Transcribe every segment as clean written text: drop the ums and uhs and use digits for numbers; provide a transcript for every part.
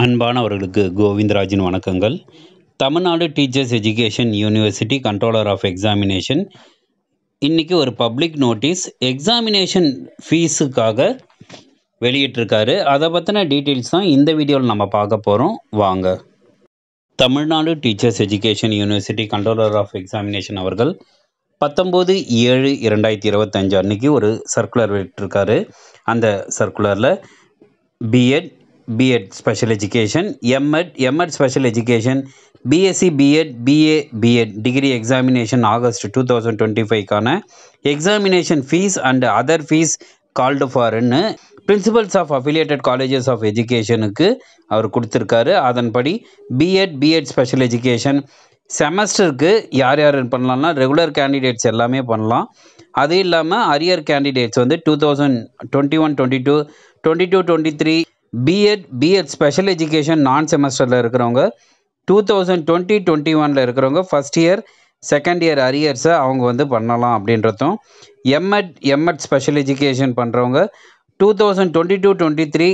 அன்பானவர்களுக்கு கோவிந்தராஜின் வணக்கங்கள். Tamil Nadu teachers education university controller of examination இன்றைக்கி ஒரு பப்ளிக் நோட்டீஸ் எக்ஸாமினேஷன் ஃபீஸுக்காக வெளியிட்டிருக்காரு. அதை பற்றின டீட்டெயில்ஸ் தான் இந்த வீடியோவில் நம்ம பார்க்க போகிறோம். வாங்க. Tamil Nadu teachers education university controller of examination அவர்கள் 19/7/2025 அன்றைக்கி ஒரு சர்க்குலர் வெளியிட்டிருக்காரு. அந்த சர்க்குலரில் B Ed special education, M Ed special education, B Sc B Ed, BA B Ed degree examination August 2025க்கான examination fees and other fees called ஃபார்ன்னு principals of affiliated colleges of எஜுகேஷனுக்கு அவர் கொடுத்துருக்காரு. அதன்படி பிஎட் ஸ்பெஷல் எஜுகேஷன் செமஸ்டருக்கு யார் பண்ணலாம்னா ரெகுலர் கேண்டிடேட்ஸ் எல்லாமே பண்ணலாம். அது இல்லாமல் அரியர் கேண்டிடேட்ஸ் வந்து 2021-22, 22-23 பிஎட் ஸ்பெஷல் எஜுகேஷன் நான் செமஸ்டரில் இருக்கிறவங்க, 2020-21 இருக்கிறவங்க ஃபஸ்ட் இயர் செகண்ட் இயர் அரியர்ஸை அவங்க வந்து பண்ணலாம் அப்படின்றதும், எம்எட் ஸ்பெஷல் எஜுகேஷன் பண்ணுறவங்க 2022-23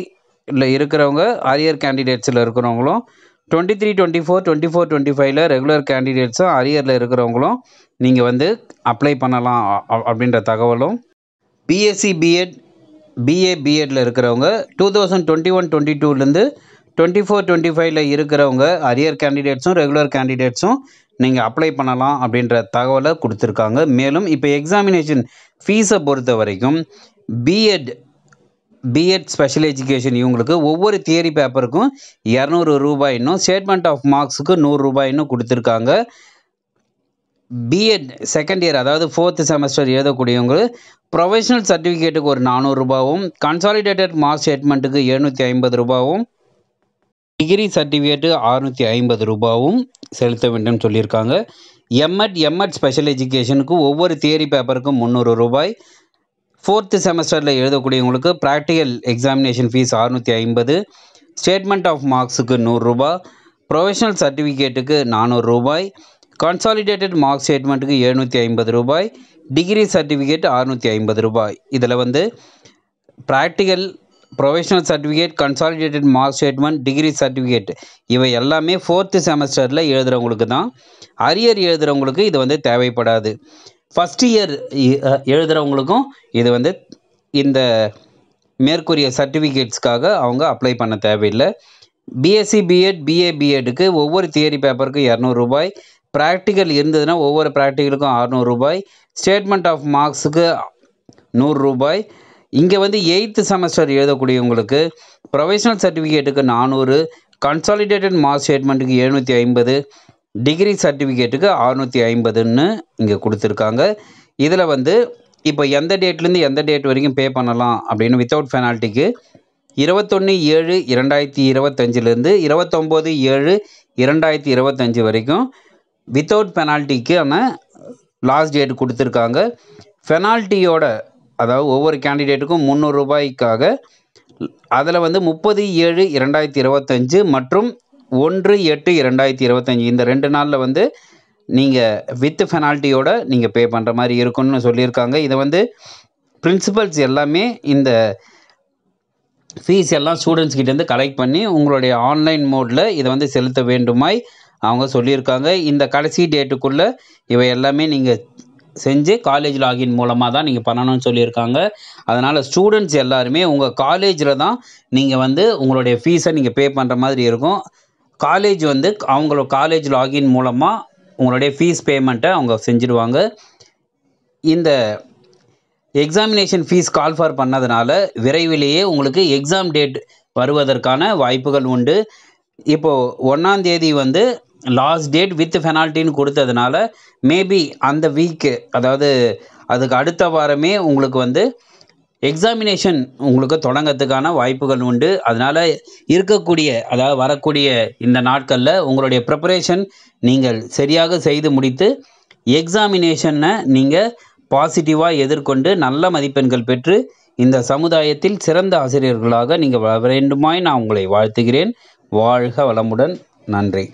இருக்கிறவங்க அரியர் கேண்டிடேட்ஸில் இருக்கிறவங்களும், 23-24, 24-25 ரெகுலர் கேண்டிடேட்ஸும் அரியரில் இருக்கிறவங்களும் நீங்கள் வந்து அப்ளை பண்ணலாம் அப்படின்ற தகவலும், பிஎஸ்சி பிஎட், பிஏ பிஎட்டில் இருக்கிறவங்க 2021-22 24-25 இருக்கிறவங்க அரியர் கேண்டிடேட்ஸும் ரெகுலர் கேண்டிடேட்ஸும் நீங்கள் அப்ளை பண்ணலாம் அப்படின்ற தகவலை கொடுத்துருக்காங்க. மேலும் இப்போ எக்ஸாமினேஷன் ஃபீஸை பொறுத்த வரைக்கும் பிஎட் ஸ்பெஷல் எஜுகேஷன் இவங்களுக்கு ஒவ்வொரு தியரி பேப்பருக்கும் 200 ரூபாயின்னும், ஸ்டேட்மெண்ட் ஆஃப் மார்க்ஸுக்கு 100 ரூபாயின்னும் கொடுத்துருக்காங்க. பிஎட் செகண்ட் இயர் அதாவது 4th செமஸ்டர் எழுதக்கூடியவங்க ப்ரொஃபஷனல் சர்டிஃபிகேட்டுக்கு ஒரு 400 ரூபாவும், கன்சாலிடேட்டட் மார்க் ஸ்டேட்மெண்ட்டுக்கு 750 ரூபாவும், டிகிரி சர்டிஃபிகேட்டு 650 ரூபாவும் செலுத்த வேண்டும் சொல்லியிருக்காங்க. எம்எட் ஸ்பெஷல் எஜுகேஷனுக்கு ஒவ்வொரு தியரி பேப்பருக்கும் 300 ரூபாய், 4th செமஸ்டரில் எழுதக்கூடியவங்களுக்கு practical examination fees 650, statement of மார்க்ஸுக்கு 100 ரூபாய், ப்ரொஃபஷனல் சர்டிஃபிகேட்டுக்கு 400 ரூபாய், கன்சாலிடேட்டட் மார்க் ஸ்டேட்மெண்ட்டுக்கு 750 ரூபாய், டிகிரி சர்டிஃபிகேட் 650 ரூபாய். இதில் வந்து practical, professional certificate, consolidated mark statement, degree certificate இவை எல்லாமே 4th செமஸ்டரில் எழுதுகிறவங்களுக்கு தான். அரியர் எழுதுகிறவங்களுக்கு இது வந்து தேவைப்படாது. ஃபஸ்ட் இயர் எழுதுகிறவங்களுக்கும் இது வந்து இந்த மேற்கூறிய சர்டிஃபிகேட்ஸ்க்காக அவங்க அப்ளை பண்ண தேவையில்லை. பிஎஸ்சி பிஎட், பிஏ பிஎட்டுக்கு ஒவ்வொரு தியரி பேப்பருக்கு 200 ரூபாய், ப்ராக்டிக்கல் இருந்ததுன்னா ஒவ்வொரு ப்ராக்டிக்கலுக்கும் 600 ரூபாய், ஸ்டேட்மெண்ட் ஆஃப் மார்க்ஸுக்கு 100 ரூபாய். இங்கே வந்து 8th செமஸ்டர் எழுதக்கூடியவங்களுக்கு ப்ரொஃபஷனல் சர்டிஃபிகேட்டுக்கு 400, கன்சாலிடேட்டட் மார்க் ஸ்டேட்மெண்ட்டுக்கு 750, டிகிரி சர்டிஃபிகேட்டுக்கு 650ன்னு இங்கே கொடுத்துருக்காங்க. இதில் வந்து இப்போ எந்த டேட்லேருந்து எந்த டேட் வரைக்கும் பே பண்ணலாம் அப்படின்னு வித்தவுட் பெனால்ட்டிக்கு 21/7/2025 29/7/2025 வரைக்கும் வித்தவுட் பெனால்ட்டிக்கான லாஸ்ட் டேட் கொடுத்துருக்காங்க. பெனால்ட்டியோட அதாவது ஒவ்வொரு கேண்டிடேட்டுக்கும் 300 ரூபாய்க்காக அதில் வந்து 30/7/2025 மற்றும் 1/8/2025 இந்த 2 நாளில் வந்து நீங்கள் வித் பெனால்ட்டியோட நீங்கள் பே பண்ணுற மாதிரி இருக்குன்னு சொல்லியிருக்காங்க. இதை வந்து பிரின்சிபல்ஸ் எல்லாமே இந்த ஃபீஸ் எல்லாம் ஸ்டூடெண்ட்ஸ் கிட்டேருந்து கலெக்ட் பண்ணி உங்களுடைய ஆன்லைன் மோடில் இதை வந்து செலுத்த வேண்டுமாய் அவங்க சொல்லியிருக்காங்க. இந்த கடைசி டேட்டுக்குள்ளே இவை எல்லாமே நீங்கள் செஞ்சு காலேஜ் லாகின் மூலமாக தான் நீங்கள் பண்ணணும்னு சொல்லியிருக்காங்க. அதனால் ஸ்டூடெண்ட்ஸ் எல்லாருமே உங்கள் காலேஜில் தான் நீங்கள் வந்து உங்களுடைய ஃபீஸை நீங்கள் பே பண்ணுற மாதிரி இருக்கும். காலேஜ் வந்து அவங்களோட காலேஜ் லாகின் மூலமாக உங்களுடைய ஃபீஸ் பேமெண்ட்டை அவங்க செஞ்சுடுவாங்க. இந்த எக்ஸாமினேஷன் ஃபீஸ் கால் ஃபார் பண்ணதுனால விரைவிலேயே உங்களுக்கு எக்ஸாம் டேட் வருவதற்கான வாய்ப்புகள் உண்டு. இப்போது 1ஆம் தேதி வந்து லாஸ்ட் டேட் வித் பெனால்ட்டின்னு கொடுத்ததுனால மேபி அந்த வீக்கு அதாவது அதுக்கு அடுத்த வாரமே உங்களுக்கு வந்து எக்ஸாமினேஷன் உங்களுக்கு தொடங்கிறதுக்கான வாய்ப்புகள் உண்டு. அதனால் அதாவது வரக்கூடிய இந்த நாட்களில் உங்களுடைய ப்ரிப்பரேஷன் நீங்கள் சரியாக செய்து முடித்து எக்ஸாமினேஷனை நீங்கள் பாசிட்டிவாக எதிர்கொண்டு நல்ல மதிப்பெண்கள் பெற்று இந்த சமுதாயத்தில் சிறந்த ஆசிரியர்களாக நீங்கள் வர வேண்டுமாய் நான் உங்களை வாழ்த்துகிறேன். வாழ்க வளமுடன். நன்றி.